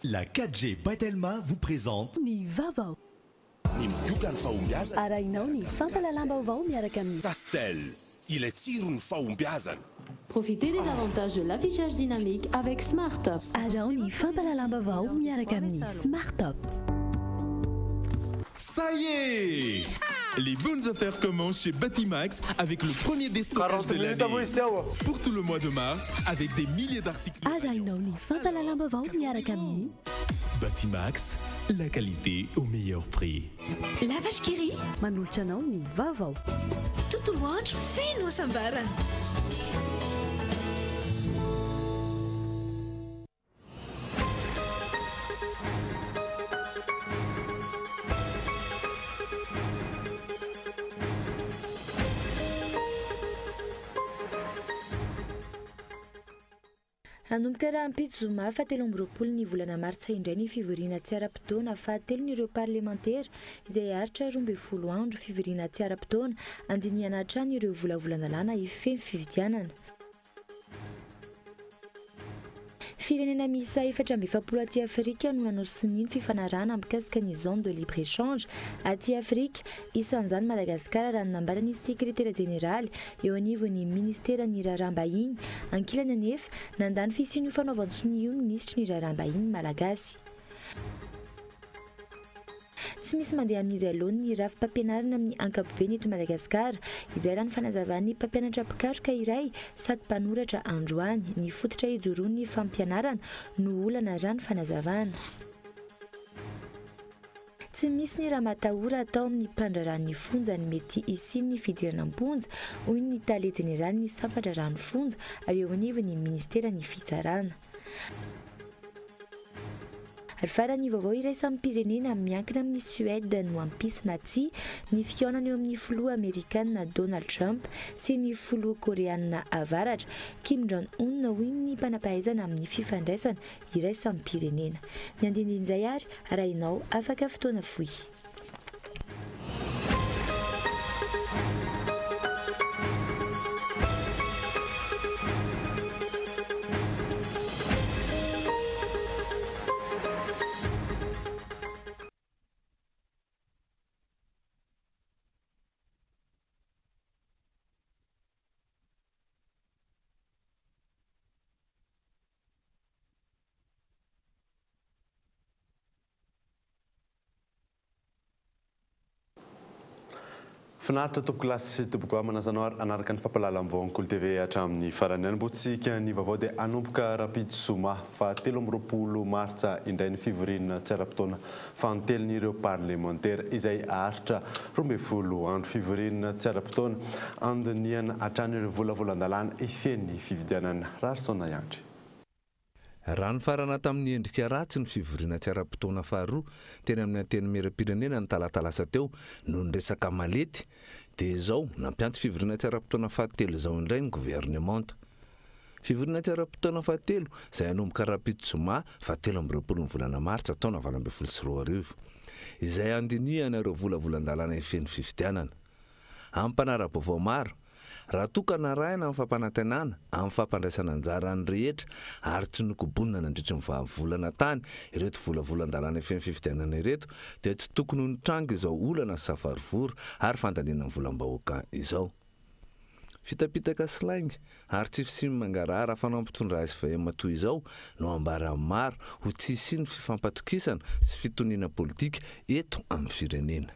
La 4G Batelma vous présente Ny vaovao. Ny mioka ny fahombiazana. Arahinao ny fampalalam-baovao miaraka amin'ny Pastel, ilay tsiro ny fahombiazana. Profitez des avantages de l'affichage dynamique avec SmartTop. Arao ny fampalalam-baovao miaraka amin'ny SmartTop. Ça y est! Les bonnes affaires commencent chez Batimax avec le premier déstockage de l'année. Pour tout le mois de mars, avec des milliers d'articles. Arahinao ny fampalalam-baovao miaraka amin'ny Batimax, la qualité au meilleur prix. La vache qui rit. manolotra anao ny vaovao. Tontolo andro feno sambarana. Hanomboka rahampito zoma fahatelo amby roapolo ny volana martsa indray ny fivoriana tsy ara-potoana fahatelon'ireo parlemantera izay aritra 12 andro fivoriana tsy ara-potoana andiniana hatrany ireo volavolan-dalàna hifehy fividianana. Firenena miisa 470 aty Afrika no nanao siny ny fifanarahana mikasika ny zone de libre-échange aty Afrika. Isan'izany Madagasikara raha nambarany sekretera jeneraly eo anivon'ny ministeran'ny raharaham-bahiny ankilany anefa nandany fisiany fanaovan-tsony io minisitry ny raharaham-bahiny malagasy. Tsy misy mandeha amin'izy aloha ny rafi-pampianarana amin'ny ankapobeny eto Madagasikara izay raha ny fanazavan'ny mpampianatra pikaroka iray sady mpanoratra androany ny fototra hijoroan'ny fampianarana no olana raha ny fanazavana. Tsy misy ny raha matahora atao amin'ny mpandraran'ny fonja ny mety isiny ny fidiranam-ponja hoy ny tale jeneraly ny sampandraran'ny fonja avy eo anivon'ny ministeran'ny fitsarana. Farany vaovao iraisan'ny pirenena miankina amin'ny Suède no ampisina tsia ny fionany eo amin'ny filoha Amerikanina Donald Trump sy ny filoha Koreanina avaratra Kim Jong-un hoy ny mpanampahaizana amin'ny fifandraisana iraisan'ny pirenena. Ny andindin'izay ary arahinao afaka fotoana fohy. Finaritra topolasy tompoko manazanao anaraka ny fampalalam-baovao Ankolo TV hatramin'ny farany any botsika ny vaovao dia anomboka rapide soma fahatelo amby roapolo martsa indray ny fivoriana tsy ara-potoana fantelon'ireo parlementaire izay aritra 12 andro fivoriana tsy ara-potoana andiniana hatrany ireo volavolan-dalàna ifeny fividianana Rarsona Yandry. Raha ny farana tamin'ny endrika ratsy ny fivoriana tsy ara-potoana faharoa teny amin'ny anteny meram-pirenena ny talatalasa teo no niresaka malety dia izao nampianty fivoriana tsy ara-potoana fahatelo izao indray ny gouvernemanta. Fivoriana tsy ara-potoana fahatelo izay anomboka rapide soma fahatelo amby roapolo ny volana martsa taona 2024 izay andiniana ireo volavolan-dalàna ifeny fividianana. Ampanara-baovao maro raha tokana raina amin'ny fampanantenana amin'ny fampandraisana anjara ny rehetra ary tsy nokobonina nandritra ny vahavolana tany ireto volavolan-dalàna ifeny fividianana ireto dia tsy tokony ho nitrango izao olana safarivoro ary fandaniana ny volam-bahoaka izao. Fitapitaka slaingy ary tsy fisimy mangarahara fanampitondra azy vahematoy izao no ambara maro ho tsy isiny fifampatokisana sy fitoniana politika eto amin'ny firenena.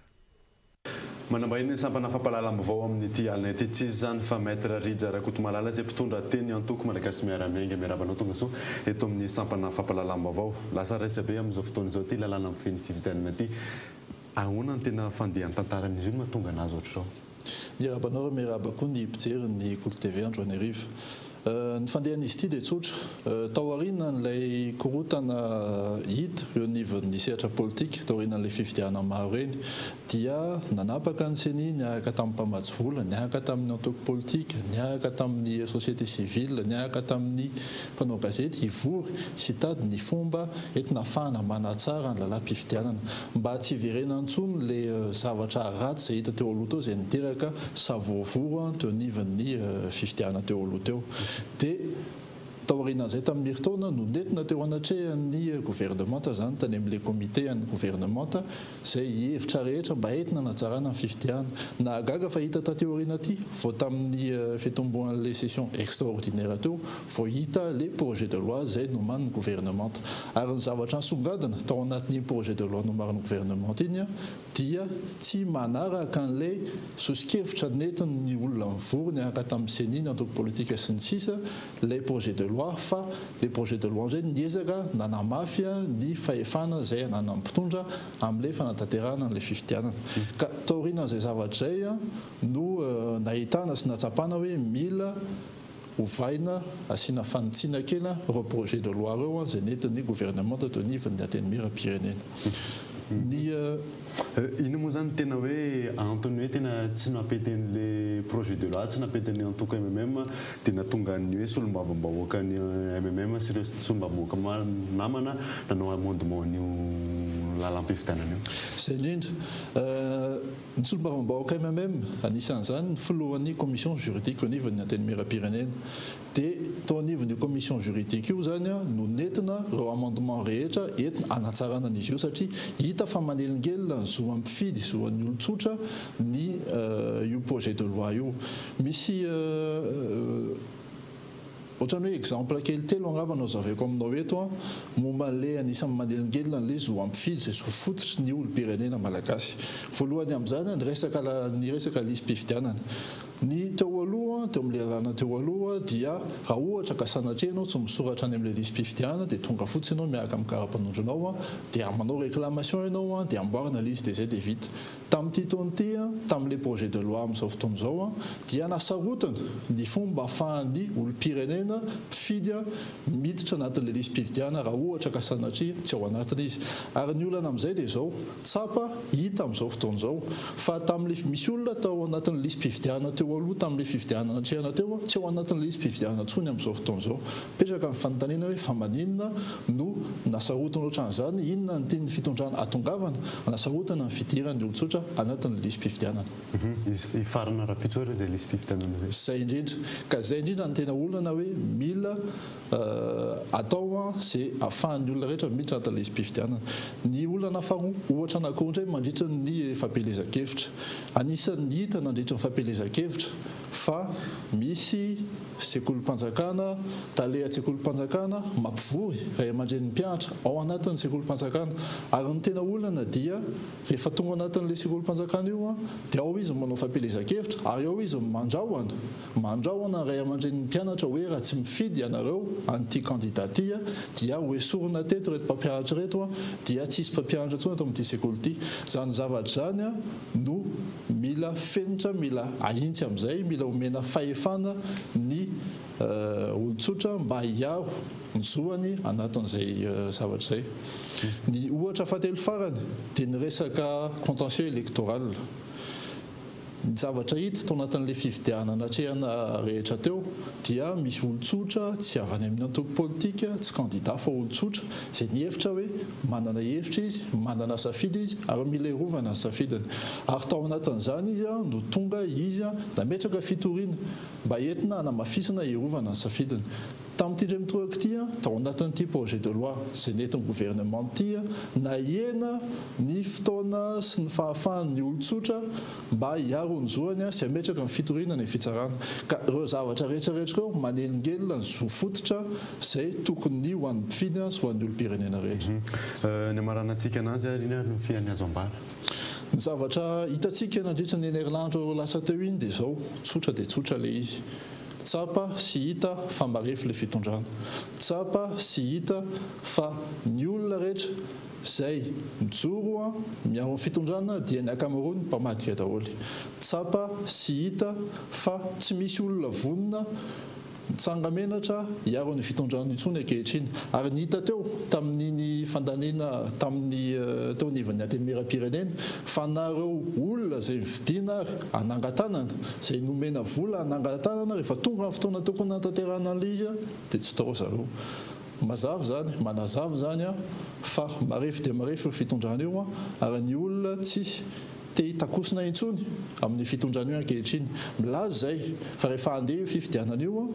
Manambahiny sampana fampalalam-baovao amin'ny ity alina ity tsy izany fa maître Rija Rakotomalala izay mpitondra teny antoko malagasy miaramiainga miarabanao tonga so eto amin'ny sampana fampalalam-baovao lasa raisa be amin'izao fotoana izao ity lalàna amin'ny feny fividianana ity ahoana ny tena fandehan'ny tantaran'izy io no mahatonga anazy ohatr'izao. Miarabanao miaraba koa ny mpijery ny Ankolo TV androany ariva. Ny fandehan'izy ity dia tsotra tao aoriana n'ilay korotana hita eo anivon'ny sehatra politika tao aorianan'ilay fifidianana maro reny dia nanapaka ny seni niaraka tamin'ny mpamatsy vola, niaraka tamin'ny antoko politika, niaraka tamin'ny société civile, niaraka tamin'ny mpanao gazety hivory sy hitady ny fomba entina ahafahana manatsara ny lalam-pifidianana mba tsy hiverena intsony ilay zavatra ratsy izay hita teo aloha teo izay niteraka savoavoro teo anivon'ny fifidianana teo aloha teo. Dia taorian'izay tamin'ny heritaona no nentina teo anatrehan'ny gouvernementa zany tany amin'ilay comité an'ny gouvernementa izay hevitra rehetra mba entina natsarana ny fifidiana na agaga fa hita tateoriana aty vao tamin'ny fitomboan'ilay session extraordinaire teo vao hita le projet de loi izay noman'ny gouvernementa ary ny zavatra nisongadina tao anatin'ny projet de loi nomariny gouvernementa iny dia tsy manaraka an'ilay sosikevitra nentin'ny olona mivorony araka tamin'ny seniny antoko politika sy ny sisa lay projet de loi fa le projet de loi zay niezaka nanamafia ny fahefana izay ananampitondra amin'ilay fanatanterahana n'ilay fifidianana ka taorian'izay zavatra zay no nahitana sy natsapana hoe mila ovaina asiana fanitsiana kely ireo projet de loi ireo izay nentin'ny gouvernement teo anivon'ny ateny miram-pirenena ino moa zany tena hoe antony hoe tena tsy napeten'le projet de loi tsy napeten'ny antoko MMM dia natonga ny hoe solombavambahoaka ny MMM sy ireo solombavambahoaka namana nanao amendement n'io lalam-pifidianana io zay indrindra ny solombavambahoaka MMM anisan'izany ny filohan'ny commission juridique au niveau ny anteny miram-pirenena dia tao anivon'io commission juridique io zany no nentina ireo amendement rehetra entina anatsarana an'izy io satria hita fa manelingelina zo ampifidy zoan'ny olon-tsotra ny io projet de loi io misy ohatrany hoe exemple kely telo angamba no zaveko aminao eto momba le anisan'ny manelingelina le zo ampifidy zay zo fototry ny olom-pirenena malagasy voalohany amin'izany ny resaka lisy-pifidianana ny teo aloha teo amin'ilay alana teo aloha dia raha ohatra ka sanatria ianao tsy misoratra any amin'ilay lisy-pifidianana dia tonga fotsy ianao miaraka amin'ny karapanondronao dia manao réclamation ianao dia amboarina lisy dia zay dia vita tamin'ity taon'ity tamin'ilay projet de loi amin'izao fotoana izao dia nasarotana ny fomba ahafahan'ny olom-pirenena mpifidy miditra anatin'ilay lisy-pifidianana raha ohatra ka sanatria tsy ao anatiny izy ary ny olana amin'izay dia izao tsapa hita amin'izao fotoana izao fa tamin'ilay misy olona tao anatin'ny lisy-pifidianana teo aloha tamin'ilay fifidianana atrehana teo tsy ao anatin'ilay lisy-pifidianana tsony amin'izao fotoana izao petraka amin'ny fanontaniana hoe fa maninona no nasarotana ohatran'izany inona ny tian'ny fitondrana atongavana nasarotana ny fidirany olon-tsotra anatin'ny lisy-pifidianana farana rapitsotra zay lisy-pifidianana zay indrindra ka zay indrindra ny tena olana hoe mila atao zay ahafahan'ny olona rehetra miditra anatin'ny lisy-pifidianana ny olana faharoa ohatra anankiroa indray mandritra ny fampelezan-kevitra anisan'ny hita nandritra ny fampelezan-kevitra fa misy sekolim-panjakana taleha-tsekolim-panjakana mampivory ray aman-dren'ny mpianatra ao anatin'ny sekolim-panjakana ary ny tena olana dia rehefa tonga anatin'ilay sekolim-panjakana io dia ao izy manao fampelezan-kevitra ary ao izy mandrahona ray aman-dren'ny mpianatra hoe raha tsy mifidy ianareo an'ity candidat ty dia hoesorina teto reto mpampianatra reto dia tsisy mpampianatra tsony atao amin'ity sekoly ity zany zavatra zany no mila fenitra mila ahintsy amin'izay mila omena fahefana ny olon-tsotra mba hiaro ny zoany anatin'izay zavatra zay ny ohatra fahatelo farany dia ny resaka contentieux électoral ny zavatra hita tao anatin'ilay fifidianana atrehana rehetra teo dia misy olon-tsotra tsy avy any amin'ny antoko politika tsy candidat fa olon-tsotra izay nihevitra hoe manana hevitra izy manana safidy izy ary mila irovana ny safidiny ary tao anatin'izany izy no tonga izy nametraka fitoriana mba entina hanamafisana irovana ny safidiny tamin'ity ndray mitoraka ity tao anatin'ity projet de loi izay nentin'ny gouvernement ity nahena ny fotoana sy ny fahafahan'ny olon-tsotra mba hiaro ny zoany sy hametraka ny fitoriana ny fitsarana ka ireo zavatra rehetrarehetra ireo manelingelina ny zo fototra izay tokony ho an'ny mpifidy sy ho an'ny olom-pirenena rehetra ny amaranantsika ananjy rina no fiany azo ambara ny zavatra hitantsika nandritra ny enerlandro lasa teo iny dia izao tsotra dia tsotra le izy tsapa sy hita fa mba refy le fitondrana tsapa sy hita fa ny olona rehetra zay mijoro miaro ny fitondrana dia ny akamarony mpamadika daholo tsapa sy hita fa tsy misy olona vonona mitsangamenatra hiaro ny fitondrana intsony ankehitriny ary ny hita teo tamin'ny fandaniana tamin'ny teo anivon'ny ateny miram-pirenena fa nareo olona zay mividiana ary anangatanana zay nomena vola anangatanana rehefa tonga amin'ny fotoana tokony hantanterahana an'ilay izy dia tsy tao zareo mazava zany manazava zany fa marefy dia marefy io fitondrana io ary ny olona tsisy te hitakosina intsony amin'ny fitondrana io ankehitriny milaza zay fa rehefa andeha io fifidianana io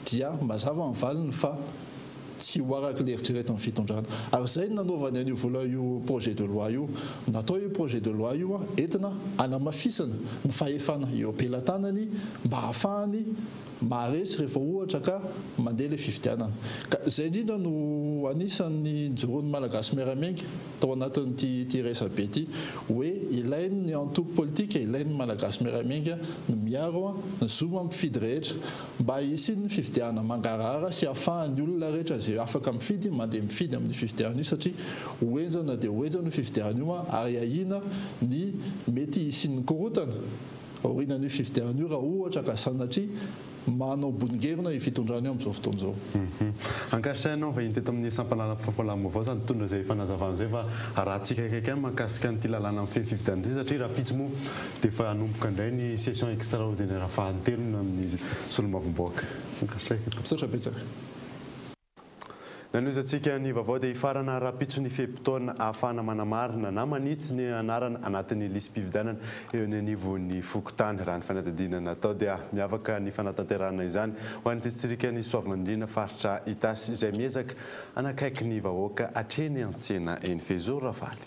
dia mazava amin'ny valiny fa tsy ho araka l'eritreretin'ny fitondrana. Ary zay nanaovany an'io vola io projet de loi io, natao io projet de loi io entina hanamafisana ny fahefana eo am-pelatanany mba hahafahany maharesy rehefa ohatra ka mandeha ilay fifidianana. Ka zay indrindra no anisan'ny joroan'ny malagasy miaramianka tao anatin'ity resabe ity hoe ilainy ny antoko politika, ilainy malagasy miaramianka ny miaro ny zoma mpifidy rehetra mba hisiny ny fifidiana mangarahara sy hahafahan'ny olona rehetra zay afaka mifidy mandeha mifidy amin'ny fifidiana io satria hoenjana dia hoenjana io fifidiana io ary ahina ny mety hisin'ny korotana aorianan'io fifidiana io raha ohatra ka sanatria manao boningerina i fitondrana io amin'izao fotoana izao. Ankasainao va teto amin'ny fampalama avao zany tondra zay fanazavana zay fa rahantsika kaikany mahakasika an'ity lalàna amin'ny fifidiana ity satria raha pitsy moa dia efa hanomboka indray ny session extraordinaire fahatelo amin'ny solomavomboaka. Misaotra betsaka. Nanozatsika ny vaovao dia hifarana raha-pitso ny fehim-potoana ahafahana manamarina na manitsy ny anarana anatin'ny lisam-pifidianana eo ny anivon'ny fokontany raha ny fanadidina natao dia miavaka ny fanatanterahana izany ho an'ny distrikany Soavamandrina faritra Itasy izay miezaka anakaiky ny vahoaka hatreny an-tsena eny Fezoro Ravaly.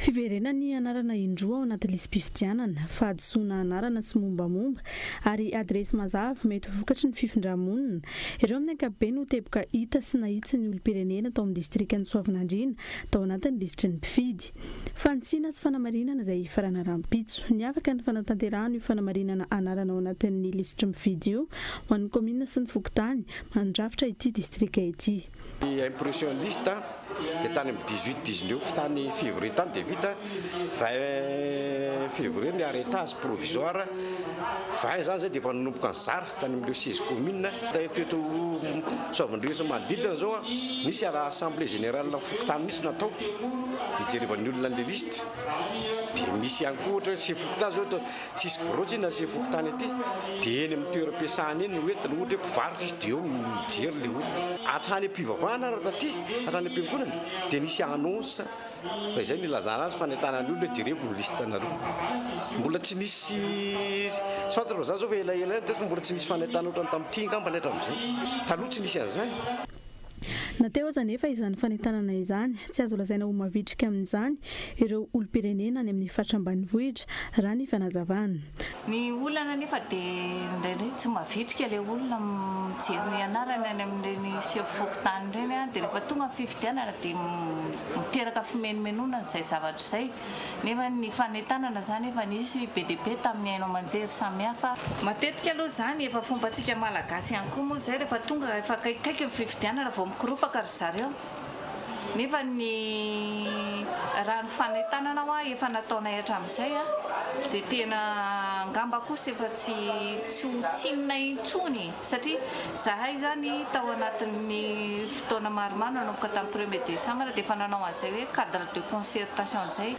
Fiverenany anarana indroa ao anaty lisam-pifidianana, fahadisoana anarana sy mombamomba ary adresy mazava mety vokatry ny fifindramonina. Ireo amin'ny ankapobeny no teboka hita sy nahitsy ny olom-pirenena tao amin'ny distrikany Soavinandriana tao anatin'ny lisitry ny mpifidy. Fantsiana sy fanamarinana izay farana rampitso. Niavaka ny fanatanterahana io fanamarinana anarana ao anatin'ny lisitry mifidy io ho an'ny komina sy ny fokontany mandrafitra ity distrika ity. Impressionniste dia tany amin'ny 18-19 tany février tany dia vita 20 février ny arrêtage provisoire 20 zany zay dia efa nanomboka ny zara tany amin'ireo 16 commune teto Soavamandrina sy manodidina zao nisy assemblée générale fokontany mihitsy natao hijerevany olona an'ilay liste dia misy ihany koa ohatra sy fokontany zao tsisy brotsy na sy fokontany ety dia eny amin'ny toeram-piasana eny no entina ohatra mpivarotra izy dia eo mijery ilay olona hatrany am-pivavahana raha taty hatrany am-piangonana dia nisy annonce fa izay nilazana azy fanentanany olona jereko ny listanareo mbola tsy nisy soit ro za zao fa elaela dia mbola tsy nisy fanentana ohatrany tamin'ity ngamba netra amin'izay taloha tsy nisy an'izany. Nateo aza nefa izany fanentanana izany tsy azo lazaina ho mavitrika amin'izany ireo olom-pirenena any amin'ny faritra ambanivohitra raha ny fanazavana. Ny olana nefa dia indraindray tsy mavitrika ilay olona mijery ny anarany any amin'ireny fokontany ireny dia rehefa tonga fifidianana dia miteraka fimenimenoana izay zavatra izay. Nefa ny fanentanana zany efa nisy be dia be tamin'ny haino aman-jery samihafa. Matetika aloha zany efa fombantsika malagasy ihany koa moa izay rehefa tonga efa kaikaiky ny fifidianana vao mikoropa ry zareo nefa ny raha ny fanentanana hoa efa nataonay hatramin'izay dia tena ngamba kosa efa tsy ho tsinona intsony satria zahay zany tao anatin'ny fotoana maromaro nanomboka tamin'ny 1er décembre dia efa nanao an'izay hoe cadre de concertation izay.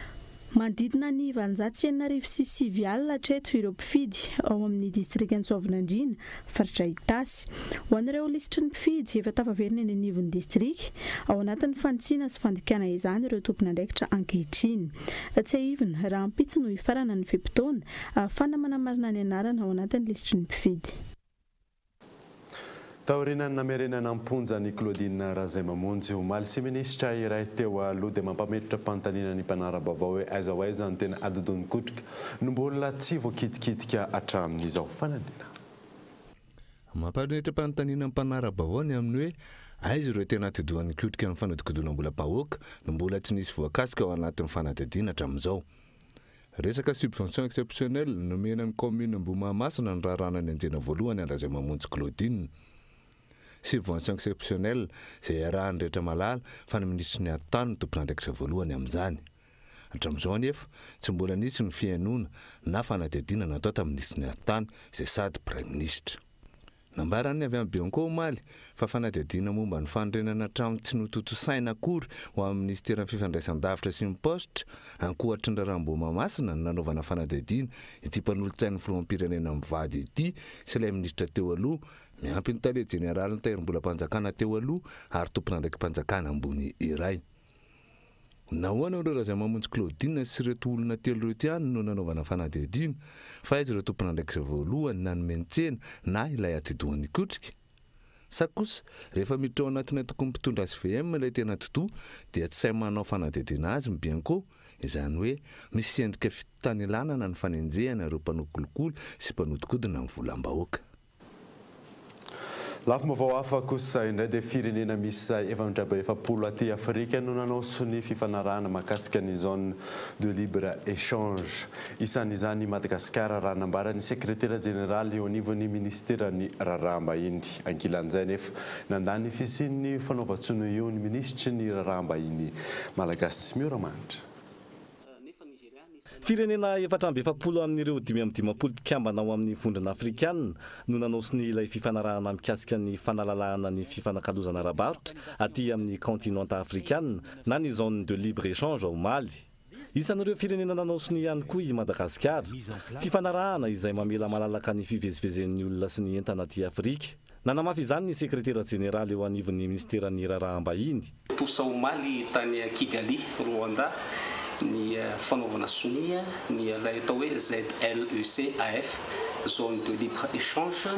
Manodidina ny 797 hatreto ireo mpifidy ao amin'ny distrikany Soavinandriana faritra Itasy. Ho an'ireo lisitry ny mpifidy efa tafaverina eny anivon'ny distrika ao anatin'ny fantsiana sy fandikana izany ireo tompon'andraikitra ankehitriny. Tsy aivina raha ampitso no hifarana ny fehim-potoana ahafahana manamarina ny anarana ao anatin'ny lisitry ny mpifidy. Taorianany namerenana amponja ny Claudine Razaimamonjy omaly sy minisitra iray teo aloha dia mampametritra mpanontanina ny mpanara-baovao hoe aiza ho aiza ny tena adodon'ny kotrika no mbola tsy voakitikitika hatramin'izao fanadina. Mampametritra mpanontanina ny mpanara-baovao ny amin'ny hoe aiza ireo tena atidohan'ny kotrika amin'ny fanodikodonam-bola-bahoaka no mbola tsy nisy voakasika ao anatin'ny fanadihadiana hatramin'izao. Resaka subvention exceptionnelle nomena ny commune Mbomahamasina ny raharanany anjena voalohany any Razaimamonjy Claudine. Subvention exceptionnelle izay arahany rehetra malala fa ny ministry ny atany tompon'andraikitra voalohany amin'izany. Hatramin'izao anefa tsy mbola nisy ny fihainoana na fanadihadiana natao tamin'ny ministry ny atany izay sady prime ministre. Nambarany avy amin'ny Bianco omaly fa fanadihadiana momba ny fandrenana trano tsy nototosaina akory ho amin'ny ministeran'ny fifandraisan-davitra sy ny postra ankohatry ny raharam-Mbomahamasina ny nanaovana fanadihadiana ity mpanolontsain'ny filoham-pirenena mivady ity sy ilay ministra teo aloha miampy ny tale jeneraly ny tairim-bola-panjakana teo aloha ary tompon'andraiki-panjakana ambony iray. Nahoana ireo Razaimamonjy Claudine sy ireto olona telo ireo tiany no nanaovana fanadihadiana fa izy ireo tompon'andraikitra voalohany na nomentsena na ilay atidohan'ny kotrika. sa kosa rehefa miditra ao anatina tokony mpitondra azy VM ilay tena totoa dia tsy say manao fanadidina azy mibianko izany hoe misy endrika fitanelanana ny fanenjehana ireo mpanao kolokolo sy mpanodikodina amin'ny volam-bahoaka. Lafo mavao hafa kosa indray dia firenena misy efa-midraba efapolo aty Afrika no nanaoso ny fifanarahana mahakasika ny zone de libre échange. Isan'izany Madagasikara raha nambarany sekretera jeneraly eo anivon'ny ministerany raharaham-bahiny. Ankilan'izay nefa nandany fisin'ny fanaovan-tsono eo ny ministry ny raharaham-bahiny malagasy Mioramandry. Firenena efatramby efapolo amin'ireo 5 mpikambana ao amin'ny vondrona afrikanina no nanaosiny ilay fifanarahana mikasika ny fanalalahana ny fifanakalozana ara-barotra aty amin'ny continent afrikanina na ny zone de libre échange ao Mali. Isan'ireo firenena nanaosiny ihany koa i Madagasikara. Fifanarahana izay mamela malalaka ny fivezivezen'ny olona sy ny entana aty Afrika. Nanamafy izany ny sekretera jeneraly eo anivon'ny ministerany raharaham-bahiny. Tosa ao Mali tany Kigali, Rwanda. Ny fanaovana sonia ny ilay atao hoe ZLECAF zone de libre échange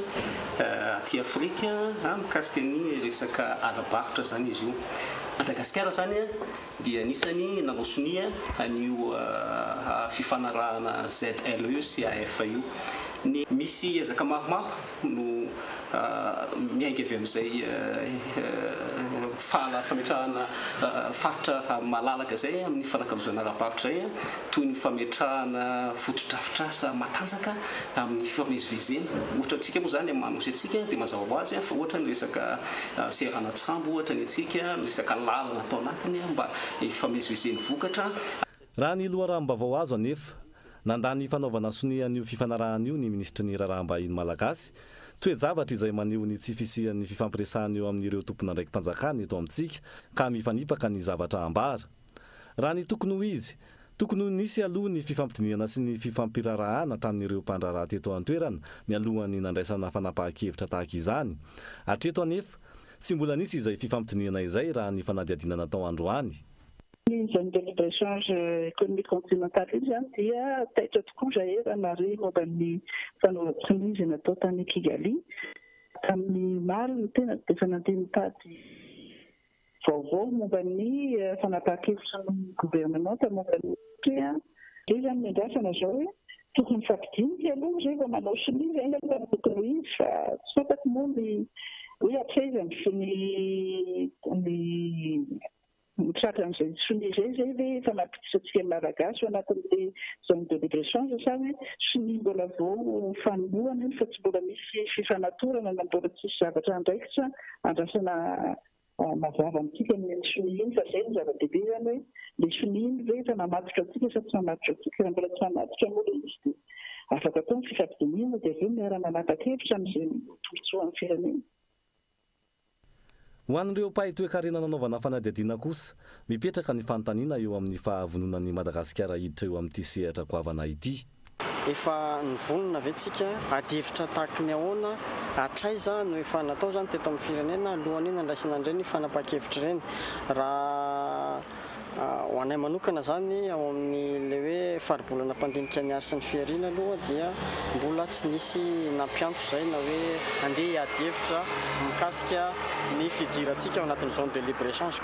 aty Afrika mikasika ny resaka ara-barotra zany izy io. Madagasikara zany dia anisany nanao sonia an'io fifanarahana ZLECAF io. Ny misy ezaka maromaro no miainga avy amin'izay fametrahana faritra malalaka zay amin'ny fanakalozana ara-barotra zay toy ny fametrahana fotodrafitrasa matanjaka amin'ny fifamezivezena. Ohatra antsika moa zany manosy antsika dia mazava ho azy fa ohatra ny resaka serana tsambo ohatra ny antsika ny resaka lalana atao anatiny mba ifamezivezeny vokatra. Raha ny loharaha-mbavao azo anefa nandany fanaovana sonia an'io fifanarahana io ny ministry ny raharaham-bahiny malagasy toe-javatra izay maneho ny tsy fisian'ny fifampiresahana eo amin'ireo tompona ndraiky mpanjakana eto amintsika ka mifanipaka ny zavatra ambara. Raha ny tokony ho izy, tokony ho nisy aloha ny fifampidiniana sy ny fifampirarahana tamin'ireo mpandraraha teto an-toerana mialohan'ny nandraisana fanapahan-kevitra tahaka izany. Hatreto anefa tsy mbola nisy izay fifampidiniana izay raha ny fanadihadina natao androany. Ny zone de libre échange économique continentale io zany dia taitra tokoa zahirana ary momba ny fanaovam-tsonia izay natao tany Kigali. Tamin'ny Mali no tena dia efa nandeha mitady vaovao momba ny fanapahan-kevitra ny gouvernement momba ny dia zany miandrasana zao hoe tokony mifampidinika aloha zay vao manao sonia zay aloha tokony ho izy fa tsy fantako moa ny hoe atrezany ny mitratra amin'izay sonia zay ve efa mampidisatsika malagasy ao anatin'le zone de libre échange sa hoe sonia mbola vao fanombohana fa tsy mbola misy fifanatorana na mbola tsisy zavatra andraikitra andrasana mazava amintsika amin'ny sonia iny fa zay ny zava-dehibe zany hoe le sonia iny ve efa namatotra antsika sa tsy namatotra antsika raha mbola tsy namatotra moa le izy dia afaka atao ny fifampidiniana dia aveo miara-manapa-kevitra amin'izay tolontsoa amin'ny firenena. Ho an'ireo mpahay toe-karena nanaovana fanadihadiana kosa mipetraka ny fanontaniana eo amin'ny fahavononan'ny Madagasikara hiditra eo amin'ity sehatra goavana ity. Efa nivonona vetsika adihevitra tahaka ny ahoana atraiza no efa natao zany teto amin'ny firenena alohan'iny andraisana ireny fanapahan-kevitra ireny. Raha ho anay manokana zany ao amin'ny le hoe faribolana mpandinika ny ary sy ny fiarina aloha dia mbola tsy nisy nampianto zay na hoe andeha hiady-hevitra mikasika ny fidirantsika ao anatin'ny zone de libre échange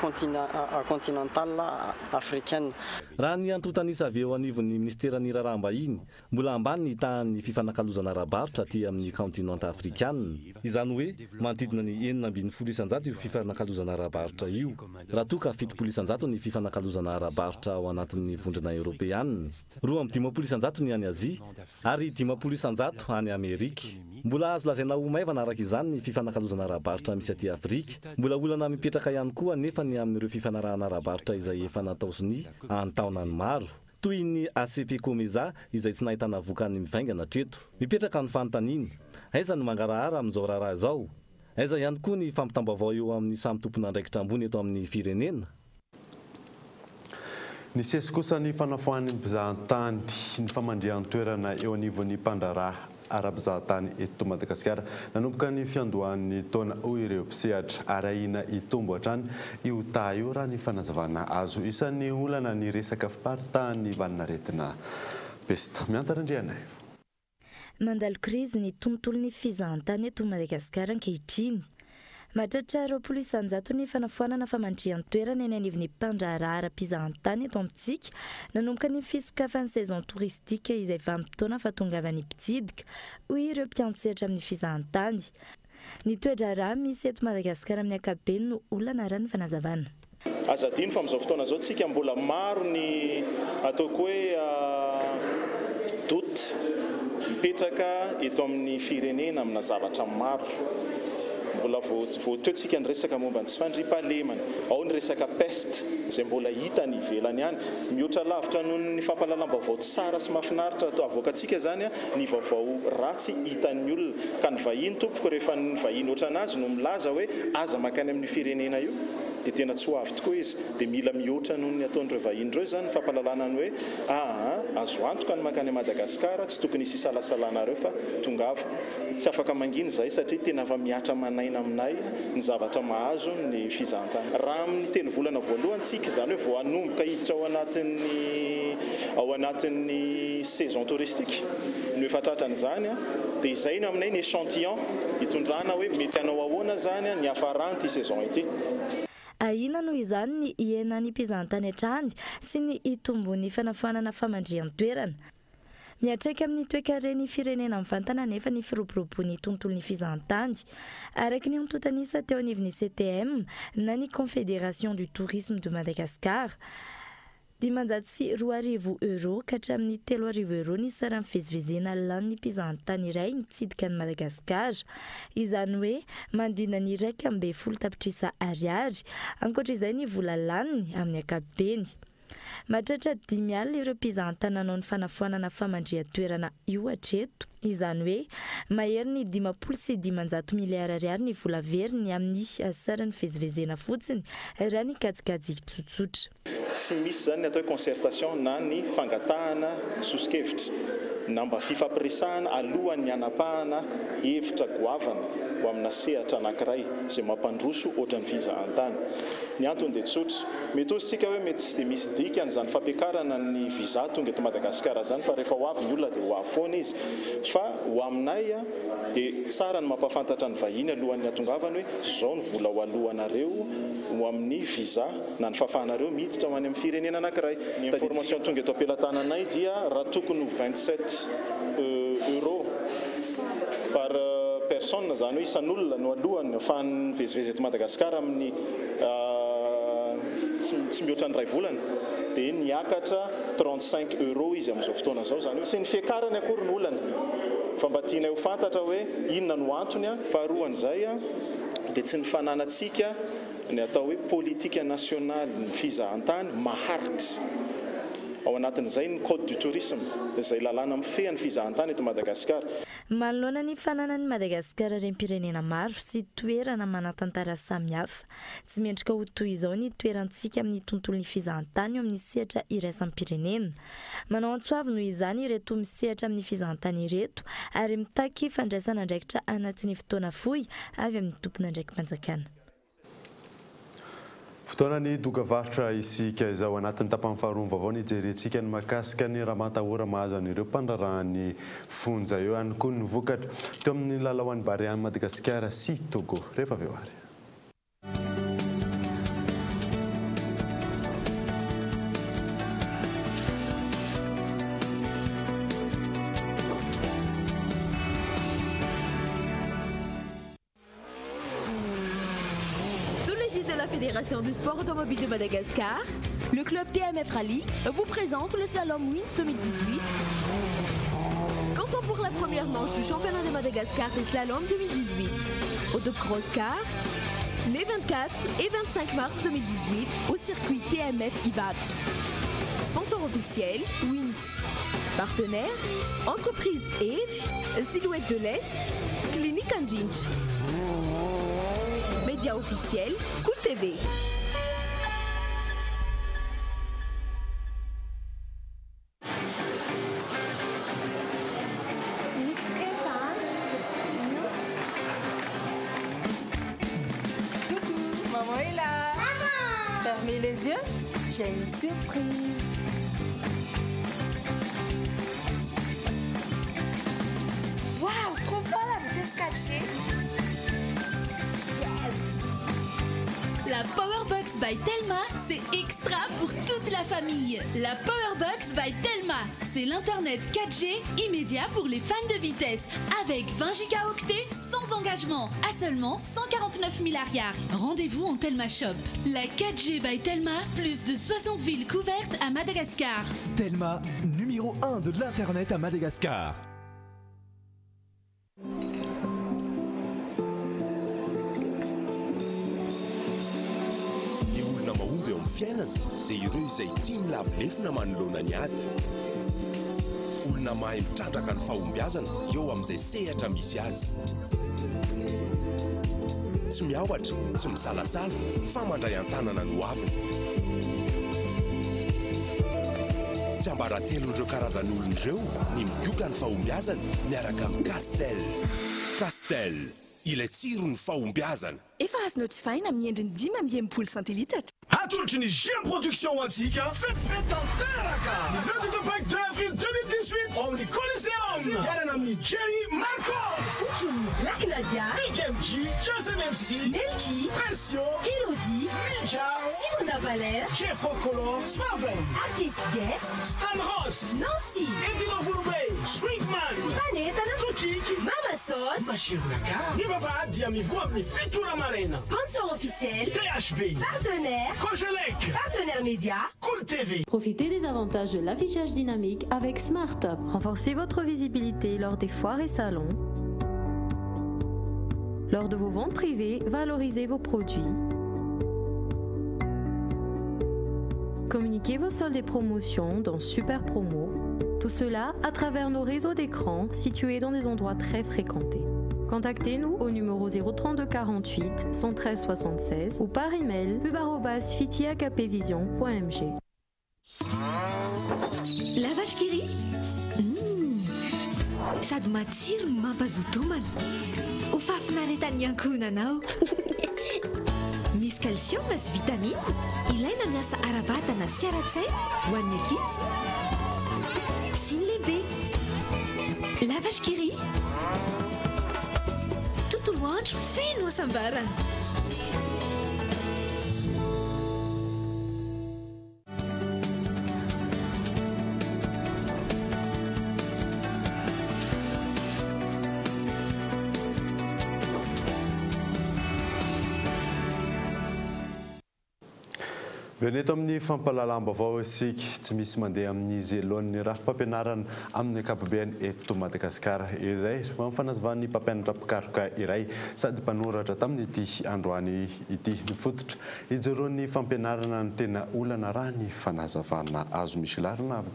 continentale africaine. Raha ny antotanisa avy eo anivon'ny ministerany raharaham-bahiny mbola ambany ny tahan'ny fifanakalozana ara-barotra aty amin'ny continent afrikanina. Izany hoe manodidina ny 920 isanjato io fifanakalozana ara-barotra io raha toa ka 70 isanjato ny fifanakalozana ara-barotra ao anatin'ny vondrona Europeanina, 20 isanjato ny any Azia ary 50 isanjato any Amerika. Mbola azo lazaina ho maivana araka izany ny fifanakalozana ara-barotra misy aty Afrika. Mbola olana mipetraka ihany koa nefa ny amin'ireo fifanarahana ara-barotra izay efa natao sonia antaonany maro. Toy ny ACP Comeza izay tsy nahitana vokany mivaingana treto. Mipetraka ny fanontaniana, aiza ny mangarahara amin'izao raharaha izao? Aiza ihany koa ny fampitam-baovao eo amin'ny samy tompona andraikitra ambony eto amin'ny firenena? Ny sesy kosa ny fanafoan'ny mpizahatany ny famandrihan-toerana eo anivon'ny mpandraraha ara-mpizahatany eto Madagasikara nanomboka ny fiandohan'ny taona ireo mpisehatra arahina itombo hatrany io taha io raha ny fanazavana azo isan'ny olana ny resaka fiparitahan'ny valinaretina pesta miantarandrianay. Mandalo krizy ny tontolon'ny fizahantany eto Madagasikara ankehitriny. mahatratra 20 isanjato ny fanafoanana famandrian-toerana eny anivon'ny mpandraharaha ara-mpizahan-tany eto amintsika nanomboka ny fisokafan'ny saison touristique izay vanim-potoana fahatongavan'ny mpitsidika hoy ireo mpiantsehatra amin'ny fizahan-tany. Ny toedraharaha misy eto Madagasikara amin'ny ankapobeny no olana rany fanazavana. Azadino fa amin'izao fotoana izao tsika mbola maro ny ataoko hoe doute mipetraka eto amin'ny firenena amina zavatra maro. Mbola voatoetsika ny resaka momba ny tsy fandriam-pahalemana, ao ny resaka peste izay mbola hita ny ivelany ihany. Mihoatra lavitra noho ny fampahalalam-baovao tsara sy mahafinaritra avoakantsika zany ny vaovao ratsy hitan'ny olona ka ny vahiny tompoko rehefa ny vahiny oatra anazy no milaza hoe aza makany amin'ny firenena io dia tena tsy ho avy tokoa izy dia mila mihoatra noho ny ataon'ireo vahin'ireo zany fampalalana ny hoe azo antoka ny makany Madagasikara tsy tokony hisy isalasalanareo fa tongava tsy afaka manginy zay satria tena fa miatra manaina aminay ny zavatra mahazo ny fizahantany. Raha amin'ny 3 volana voalohantsika zany hoe vao hanomboka hiditra ao anatin'ny saison touristique ny efa tratran'izany dia izay no aminay ny échantillon hitondrana hoe mety anao ahoana zany ny hafaranty saison ity. Ahina noho izany ny ienan'ny mpizahantany hatrany sy ny itombon'ny fanafoanana famandrian-toerana. Miatraika amin'ny toe-karen'ny firenena mivantana nefa ny firoborobon'ny tontolon'ny fizahantany. Araka ny antotanisa teo anivon'ny CTM na ny Confédération du Tourisme de Madagascar. 500 euro ka hatramin'ny 3,000 euro ny saran'ny fivezivezena lan'ny mpizahantany iray mitsidika ny Madagasikara. Izany hoe mandina ny 1,10 tapitrisa ariary, ankoatra izay ny vola laniny amin'ny ankapobeny. Mahatratra 5 alina ireo mpizahantany nanao ny fanafoanana famandrian-toerana io hatreto. Izany hoe mahery ny 50 sy 500 miliara ariary ny vola veriny amin'ny saran'ny fivezivezena fotsiny raha ny kajikajy tsotsotra. Tsy misy zany atao concertation na ny fangatahana soskevitra na mba fifampiresahana alohan'ny anapahana hevitra goavana ho amina sehatra anankiray izay mampandroso ohatran'ny fizahantany. Ny antony dia tsotra, mety ositsika hoe mety tsy dia misy dikany zany fampiakarana ny visa tonga eto Madagasikara zany fa rehefa ho avy ny olona dia ho avy foana izy. Fa ho aminay dia tsara ny mampafantatra ny vahiny alohan'ny atongavany hoe zao ny vola ho alohanareo ho amin'ny visa na ny fahafahanareo miditra ho any amin'ny firenena anankiray. Ny information tonga eto am-pelatananay dia raha tokony 27 euro par personne zany hoe isan'olona no alohany ahafahan'ny vezivezy eto Madagasikara amin'ny tsy mihoatra ny 2 volana dia niakatra 35 euro izy amin'izao fotoana zao zany tsy ny fiakarany akory ny olana fa mba tianay ho fantatra hoe inona no antony faharoan'izay dia tsy ny fananantsika ny atao hoe politika nasionaly ny fizahantany maharitra ao anatin'izay ny code du tourisme izay lalàna mifehan'ny fizahantany eto Madagasikara. Manoloana ny fananan'ny Madagasikara rem-pirenena maro sy toerana manan-tantara samihafa. Tsy mendrika ho toy izao ny toerantsika amin'ny tontolon'ny fizahantany eo amin'ny sehatra iraisam pirenena. Manao antsoavy noho izany ireto misehatra amin'ny fizahantany ireto ary mitaky fandraisana andraikitra anatin'ny fotoana fohy avy amin'ny tompona andraiky mpanjakana. Fotoana ny dokavarotra isika izao anatin'ny tapany faharoa vaovao ny jerentsika ny makasika ny raha matahora mahazo an'ireo mpandrarahany fonja eo ihany koa ny vokatra teo amin'ny lalaoan'ny Bariany Madagasikara sy Togo rehefa avy eo ary. De la Fédération du sport automobile de Madagascar, le club TMF Rally vous présente le Slalom Wins 2018. Comptons pour la première manche du championnat de Madagascar des Slalom 2018. Autocross car, les 24 et 25 mars 2018 au circuit TMF IVAT. Sponsor officiel, Wins. Partenaire, entreprise Edge, Silhouette de l'Est, Clinique Anjinj. Média officiel, Cool TV. Coucou, maman est là. Maman! Fermez les yeux, j'ai une surprise. Waouh, trop fort la vitesse catchée. Yes! La Powerbox by Telma, c'est extra pour toute la famille. La Powerbox by Telma, c'est l'internet 4G immédiat pour les fans de vitesse, avec 20 gigaoctets sans engagement, à seulement 149 milliards. Rendez-vous en Telma Shop. La 4G by Telma, plus de 60 villes couvertes à Madagascar. Telma, numéro 1 de l'internet à Madagascar. Fiainana dia ireo izay tia milavilefina manoloana ny ady olona mahay mitrandraka ny fahombiazana eo amin'izay sehatra misy azy tsy miaohatra tsy misalasala fa mandray an-tanana no aviny tsy ambaratelon'ireo karazan'olon'ireo ny migioka ny fahombiazana miaraka amin'ny Castel ilay tsiro ny fahombiazana efa azonao tsy vaina amin'ny endriny 5 centilitatra. Atolotry ny GM Production antsika fête tanteraka ny lundi de Pâques 2 avril 2018 ao amin'ny Coliseum miarana amin'ny Jerry Markov Fotony Black Nadia Big FG Joseph MC Melky Pressio Elodie Ninja Simona Valère Jeff Okolo Smaven Artist Guest Stan Ross Nancy Edino Vurube Sweetman Panetana Tokik Mama Sauce Mashirunaka ny vavahady dia mivoa amin'ny fitora marena sponsor officiel THB partenaire Cogelec partenaire média Cool TV. Profitez des avantages de l'affichage dynamique avec Smart Up. Renforcez votre visibilité lors des foires et salons. Lors de vos ventes privées, valorisez vos produits. Communiquez vos soldes et promotions dans Super Promo. Tout cela à travers nos réseaux d'écran situés dans des endroits très fréquentés. Contactez-nous au numéro 032 48 113 76 ou par email pub@fiti-akpvision.mg. La vache qui rit sady matsiro no mampazoto homana ho fafinaretany ankohonanao misy calcium sy vitamine ilaina miasa ara-batana sy ara-tsaina ho an'ny ankizy sy ny lehibe. La vache qui rit tontolo andro feno hasambarana. Veneto amin'ny fampalalam-baovao isika tsy misy mandeha amin'izy alohan'ny rafim-pampianarana amin'ny ankapobeny eto Madagasikara izay mampanazavany mpampianatra mpikaroka iray sady mpanoratra tamin'ity androany ity nifototra ijeroan'ny fampianarana ny tena olana raha ny fanazavana azo misy larina avy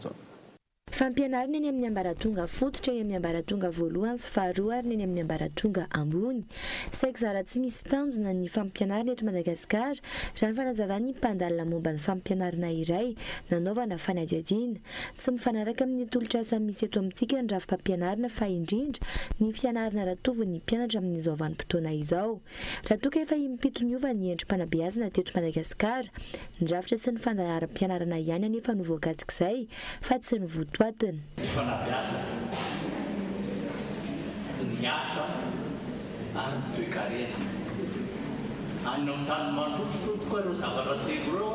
fampianarana eny amin'ny ambaratonga fototra eny amin'ny ambaratonga voalohany sy faharoa ary eny amin'ny ambaratonga ambony saika zara tsy misy tanjona ny fampianarana eto Madagasikara raha ny fanazavany mpandalina momba ny fampianarana iray nanaovana fanadihadiana tsy mifanaraka amin'ny tolotra asa misy eto amintsika ny rafim-pampianarana fa indrindra ny fianarana ratovy ny mpianatra amin'izao vanim-potoana izao raha toka efa impitoniova ny endrim-panabeazana teto Madagasikara ny rafitra sy ny fandaharam-pianarana ihany anefa novoakatsik'izay fa tsy ny Ny fanabeazana ny asa ary ny toe-karena any amin'ny tany mandroso tokoa ireo zavatra telo ireo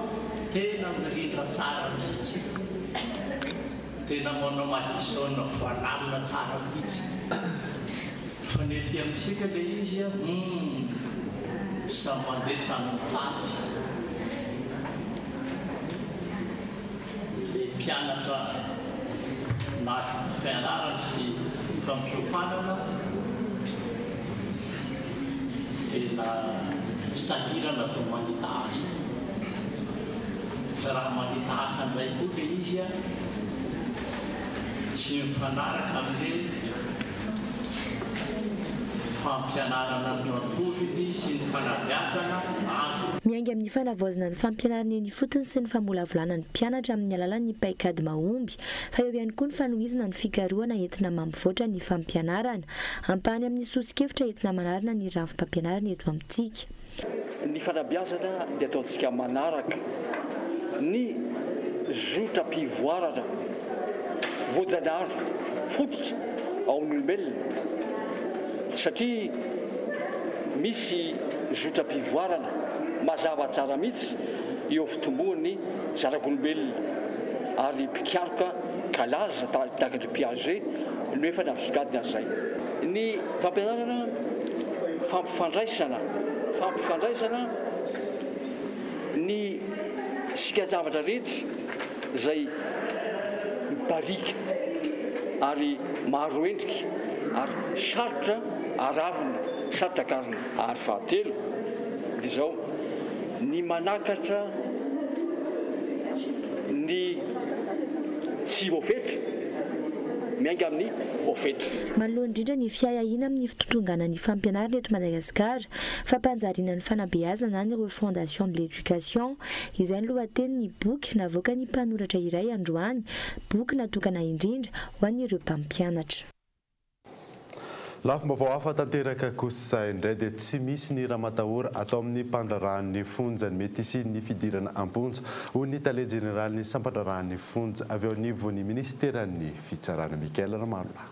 tena mirindra tsara mihitsy tena manao madisona voalamina tsara mihitsy fa ny ety amintsika le izy samy mandeha samy mitady le mpianatra na fianarana sy fampiofanana tena sahirana do manita asa fa raha manita asa ndray koa le izy tsy mifanaraka amin'le fampianarana ny antoviny sy ny fanabeazana azo miainga amin'ny fanavoazana ny fampianarana eny fotony sy ny famolavolana ny mpianatra amin'ny alalan'ny paikady mahomby fa eo ihany koa ny fanohizana ny fikarohana entina mampivoatra ny fampianarana ampahany amin'ny sosikevitra entina manarina ny rafim-pampianarana eto amintsika ny fanabeazana dia ataontsika manaraka ny zotra-pivoarana voajanahary fototra ao amin'olombelona satria misy zotra-pivoarana mazava tsara mihitsy eo fitomboany zarak'olombelona ary mpikaroka kalaza takatry Piaget no efa navisokadiny azay. Ny fampianarana fampifandraisana ny sika zavatra rehetra izay mibarika ary maro endrika ary sarotra aravina sarotra karina. Ary fahatelo izao ny manakatra ny tsy voafetra miainga amin'ny voafetra. Manoloana indrindra ny fiahahina amin'ny fitotongana ny fampianarana eto Madagasikara, fampanjariana ny fanabeazana ny refondation de l'éducation, izay ny lohatenin'ny boky navoaka ny mpanoratra iray androany, boky natokana indrindra ho an'ireo mpampianatra. Lafim-baovao hafa tanteraka kosa indray dia tsy misy ny raha matahora atao amin'ny mpandrarahan'ny fonja ny mety sy ny fidirana am-ponja ho ny tale jeneraly ny sampandrarahan'ny fonja avy ao anivon'ny ministeran'ny fitsarana Mikaela Ramalona.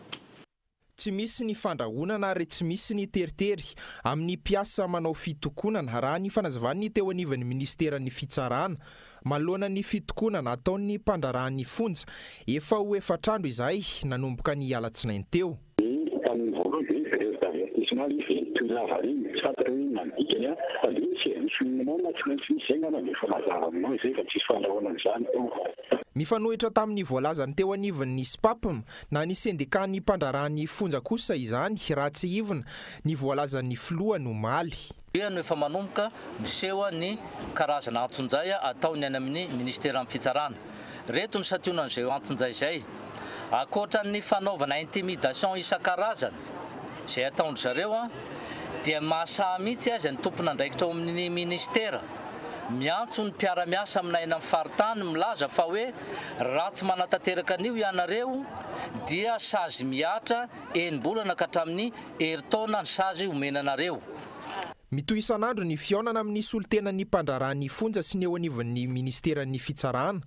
Tsy misy ny fandrahonana ary tsy misy ny teritery amin'ny mpiasa manao fitokonana raha ny fanazavan'ny teo anivon'ny ministeran'ny fitsarana manoloana ny fitokonana ataon'ny mpandrarahan'ny fonja efa ho efatrandro izay nanomboka ny alatsinainy teo. Mifanohitra tamin'ny voalazany teo anivon'ny SPAPM na ny sendekan'ny mpandrarahan'ny fonja kosa izany raha tsy ivona ny voalazan'ny filoha no maly. No efa manomboka miseho ny karazana antsunjay ataony any amin'ny ministeran'ny fitsarana. Reto ny sationan'izay antsunjay izay. Ankoatran'ny fanaovana intimidation isan-karazany izay ataondry zareo dia mahasaha mihitsy azy ny tompon'andraikitra ao amin'ny ministera. Miantso ny mpiara-miasa aminay amin'ny faritany milaza fa hoe raha tsy manatanteraka an'io ianareo dia sazy miatra enim-bolana ka hatramin'ny herintaona ny sazy omenanareo. Mitohy isan'andro ny fiaonana amin'ny solitenan'ny mpandrarahan'ny fonja sy ny eo anivon'ny ministeran'ny fitsarana.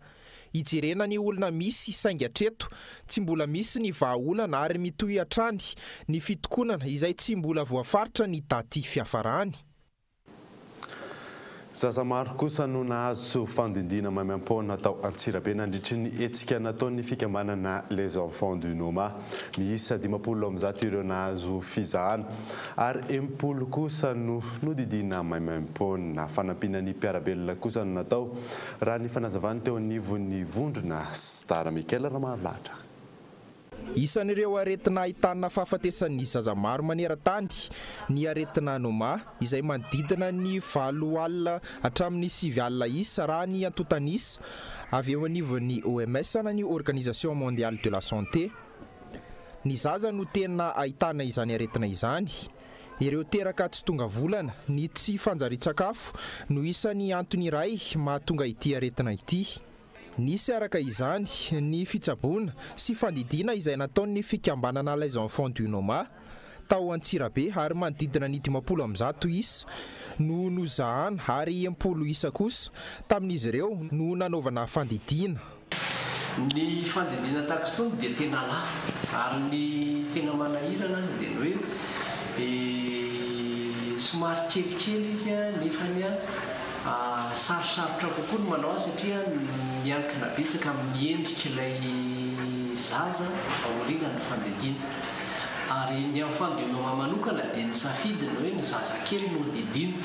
Ijerena ny olona misy saingy hatreto tsy mbola misy ny vahaolana ary mitohy hatrany ny fitokonana izay tsy mbola voafaritra ny daty fiafarany. Zaza maro kosa no nahazo fandindina maimaim-poana atao Antsirabe nandritry ny hetsika nataon'ny fikambanana les enfants du Noma. Miisa 50 ireo nahazo fizahana ary 80 kosa no nodidina maimaim-poana. Fanampinan'ny mpiarabelona kosa no natao raha ny fanazavany teo anivon'ny vondrona Stara Mikaela Ramalatra. Isan'ireo aretina ahitana fahafatesan'ny zaza maro maneran-tany ny aretina Noma izay manodidina ny 7 alina hatramin'ny 7 alina isa raha ny antotanisa avy eo anivon'ny OMS na ny Organisation Mondiale de la Santé. Ny zaza no tena ahitana izany aretina izany. Ireo teraka tsy tonga volana ny tsy fanjari-tsakafo no isan'ny antony iray mahatonga ity aretina ity. Nisy araka izany ny fitsaboana sy fandidina izay nataon'ny fikambanana les enfants du Noma tao Antsirabe ary manodidina ny 50 isa no nozahana ary 70 isa kosa tamin'izy ireo no nanaovana fandidina. Ny fandidina tahaka itony dia tena lafo ary ny tena manahirana azy dia hoe somary kelikely izy nefa ny sarosarotra kokoa no manao azy satria miankina betsaka amin'ny endrik'ilay zaza aoriana ny fandidina. Ary ny amin'ny fandidina manokana dia ny safidiny hoe ny zaza kely no didina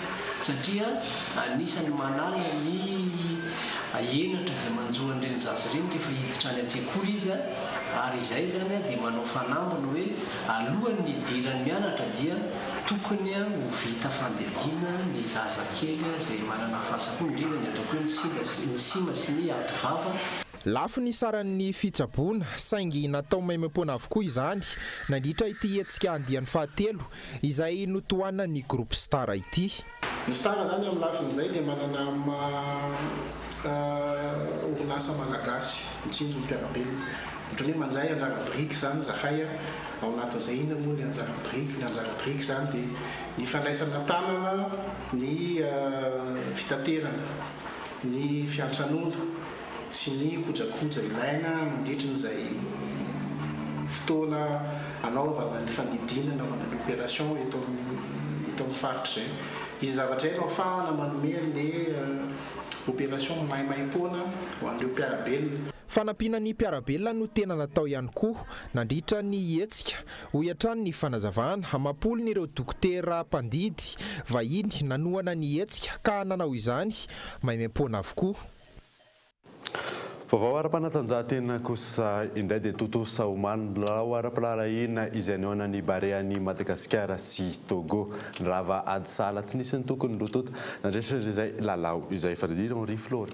satria anisany manala ny enatra izay manjohan'ireny zaza ireny rehefa hiditra any an-tsekoly izy ary izay zany dia manao fanambiny hoe alohan'ny idirany mianatra dia tokony ho vita fandidina ny zaza kely izay manana fahasakoa indrindra ny ataoko hoe ny sima sy ny ativava. Lafo ny saran'ny fitsaboana saingy natao maimaim-poana avokoa izany nandritra ity hetsika andiany fahatelo izay notohana ny groupe Stara ity. Ny Stara zany amin'ny lafin'izay dia manana orinasa malagasy mitsinjo ny mpiarabelona. Ohatran'ny hoe mandray anjara briky zany zahay ao anatin'izay inona moa ny anjara briky zany dia ny fandraisana tanana, ny fitaterana, ny fiantsan'ondro sy ny kojakoja ilaina mandritran'izay fotoana anaovana ny fandidina anaovana ny opération eto amin'ny faritra izay izy zavatra hainao afahana manome le opération maimaimpona ho an'ireo mpiarabelona. Fanampiana ny mpiarabelona no tena natao ihany koa nandritra ny hetsika ho iatrany ny fanazavana hamampolo n'ireo dokotera mpandidy vahiny nanoana ny hetsika ka nanao izany maimaimpona avokoa. Vaovao ara-panatanjahantena kosa indray dia totosa omano lao ara-pilalahina izay niona ny Barea-ny Madagasikara sy Togo nirava ady sala tsy nisy ny tokony rotota nandritra izay lalao izay fadidina Henri Flora.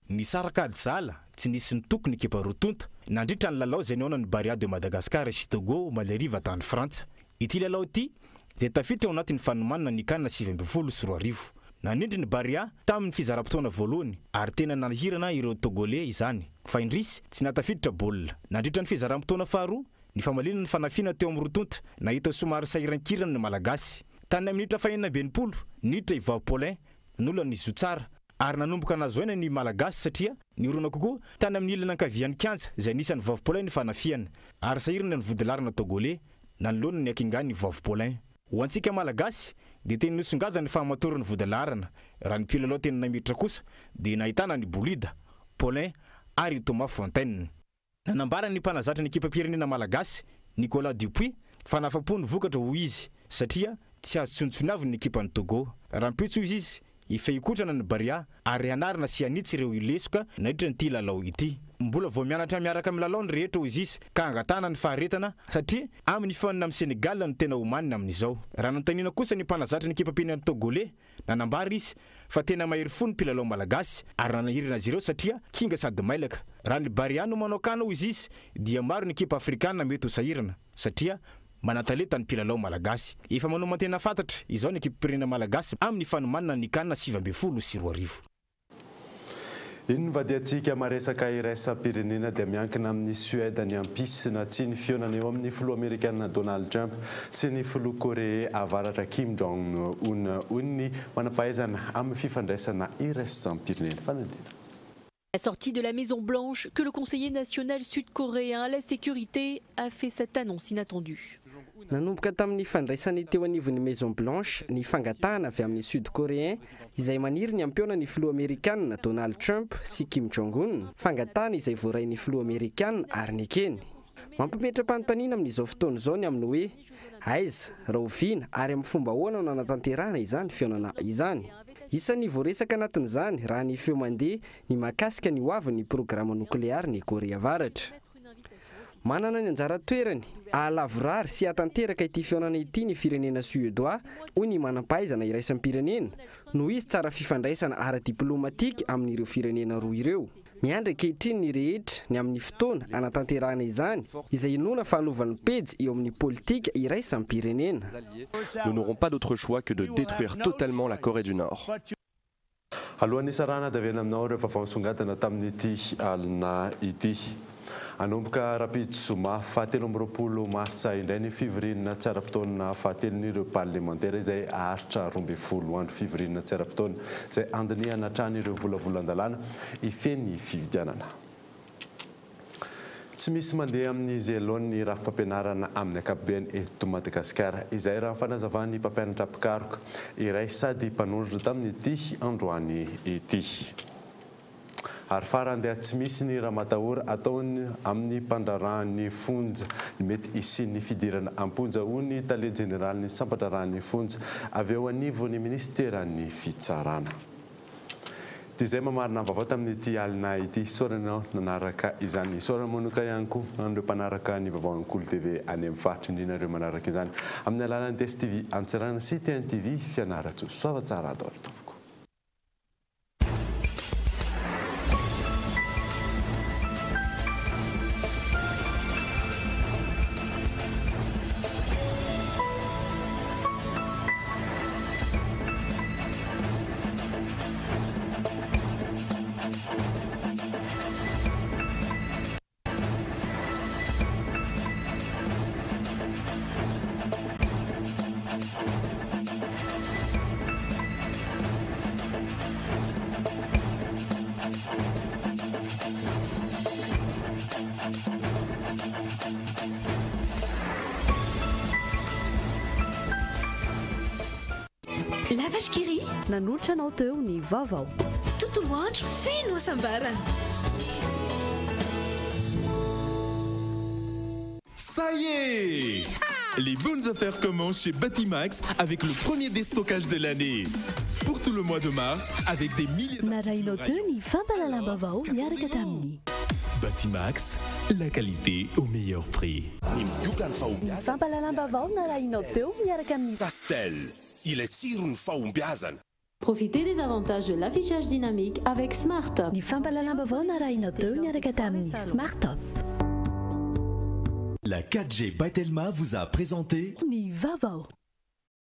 Nisaraka ady sala tsy nisy ny tokony ekipa rotonta nandritra ny lalao izay niona ny Barea de Madagasikara sy Togo maleriva tany Frantsa. Ity lalao ity dia tafiditra ao anatin'ny fanomanana ny kanina 7-2 nanindry ny Barea tamin'ny fizaram-potoana voalohany ary tena nahirana ireo Togolais izany. Fa indrisy tsy natafiditra baolina. Nandritra ny fizaram-potoana faharoa ny famalinana ny fanafiana teo amin'ny rotonta nahita somary sahiran-kirana ny malagasy. Tany amin'ny minitra fahenina 20 niditra Ivan Paulin nolana izy tsara ary nanomboka nazoena ny malagasy satria ny orona kokoa tany amin'ny ilana ankavian'ny kianja izay nisany Ivan Paulin ny fanafiana ary sahirana ny vodilarana Togolais nanoloana ny akingany Ivan Paulin. Ho antsika malagasy dia tena nisongadana ny fahamatorana vodilarana raha ny mpilalao tena namiditra kosa dia nahitana ny Bolida, Paulin ary Thomas Fontaine. Nanambara ny mpanazatra ny ekipa pirenena malagasy Nicolas Dupuis fa nafapo ny vokatra ho izy satria tsy azo tsontsoniavy ny ekipa ny Togo. Raha mpitso izy ifehikotrana ny Barea ary anarina sy anitsy ireo ilesoka nandritra nyity lalao ity. Mbola vao mianatra miaraka amin'ny lalao ny rehetra izy ka angatana ny faharetana satria amin'ny fifanina amin'ny Senegal no tena omanina amin'izao. Raha nantaniana kosa ny mpanazatra ny ekipa pirenena Togolais nanambara izy fa tena mahery fo ny mpilalao malagasy ary nanahirana azy ireo satria kinga sady mailaka. Raha ny Barea no manao kana izy dia maro ny ekipa afrikana mety ho sahirana satria manataleta ny mpilalao malagasy. Efa manao tena fantatra izao ny ekipa pirenena malagasy amin'ny fanomanana ny kanina 7-2. Iny vadiantsika maresaka iraisam-pirenena dia miankina amin'ny Suède ny ampisina tsy ny fionana eo amin'ny filoha amerikanina Donald Trump sy ny filoha Korea avaratra Kim Jong-un hoy ny manampahaizana amin'ny fifandraisana iraisam-pirenena. Fanandina. La sortie de la Maison Blanche, que le conseiller national sud-coréen à la sécurité a fait cette annonce inattendue. Nanomboka tamin'ny fandraisany teo anivon'ny Maison Blanche ny fangatahana avy amin'ny sud-coréen izay maniry ny ampiona ny filoha amerikanina Donald Trump sy Kim Jong-un. Fangatahana izay voarain'ny filoha amerikanina ary nikeny. Mampimetra-panontaniana amin'izao fotoana izao ny amin'ny hoe aiza, raha oviana ary amin'ny fomba ahoana no nanatanterahana izany fionana izany. Isan'ny voaresaka anatin'izany raha ny feo mandeha ny mahakasika ny hoavin'ny programa nokleary ny Korea Avaratra. Manana ny anjara toerany ahalavorary sy hatanteraka ity fionana ity ny firenena suédois hoy ny manampahaizana iraisam-pirenena noho izy tsara fifandraisana ara-diplomatika amin'ireo firenena roa ireo. Miandry ankehitriny ny rehetra ny amin'ny fotoana anatanterahana izany izay inona fahalovany pejy eo amin'ny politika iraisam-pirenena. Nous n'aurons pas d'autre choix que de détruire totalement la Corée du Nord. Alohan'ny sarana davena aminao ireo vaovao-songadana tamin'ity alina ity. Anomboka rapitsoma fahatelo amby roapolo martsa indray ny fivoriana tsy ara-potoana fahatelon'ireo parlementaire izay aharitra 12 andro fivoriana tsy ara-potoana izay andiniana hatrany ireo volavolan-dalàna ifeny fividianana. Tsy misy mandeha amin'izy alohan'ny raha fampianarana amin'ny ankapobeny eto Madagasikara izay raha fanazavany mpampianatra mpikaroka iray sady mpanondrotra tamin'ity androany ity. Ary farany dia tsy misy ny raha matahora ataony amin'ny mpandrarahany fonja mety isin'ny fidirana amponja hoy ny tale jeneraly ny sampandrarahany fonja avy eo anivon'ny ministeran'ny fitsarana. Izay mamarina vaovao tamin'ity alina ity sorana nanaraka izany sorana manuka ihany koa andreo mpanaraka ny vaovao Kolo TV any amin'ny faritra indrinareo manaraka izany amin'ny alalan'ny DSTV Antsirana sy TNTV fianaratso soava tsara adoro. vache qui rit. Nanolotra anao teo ny vaovao. Tontolo andro feno sambarana. Ça y est! Les bonnes affaires commencent chez Batimax avec le premier déstockage de l'année. Pour tout le mois de mars, avec des milliers de... Batimax, la qualité au meilleur prix. Pastel, il est tiré faumbiazan. Profitez des avantages de l'affichage dynamique avec Smart. La 4G by Telma vous a présenté Ni Vavao.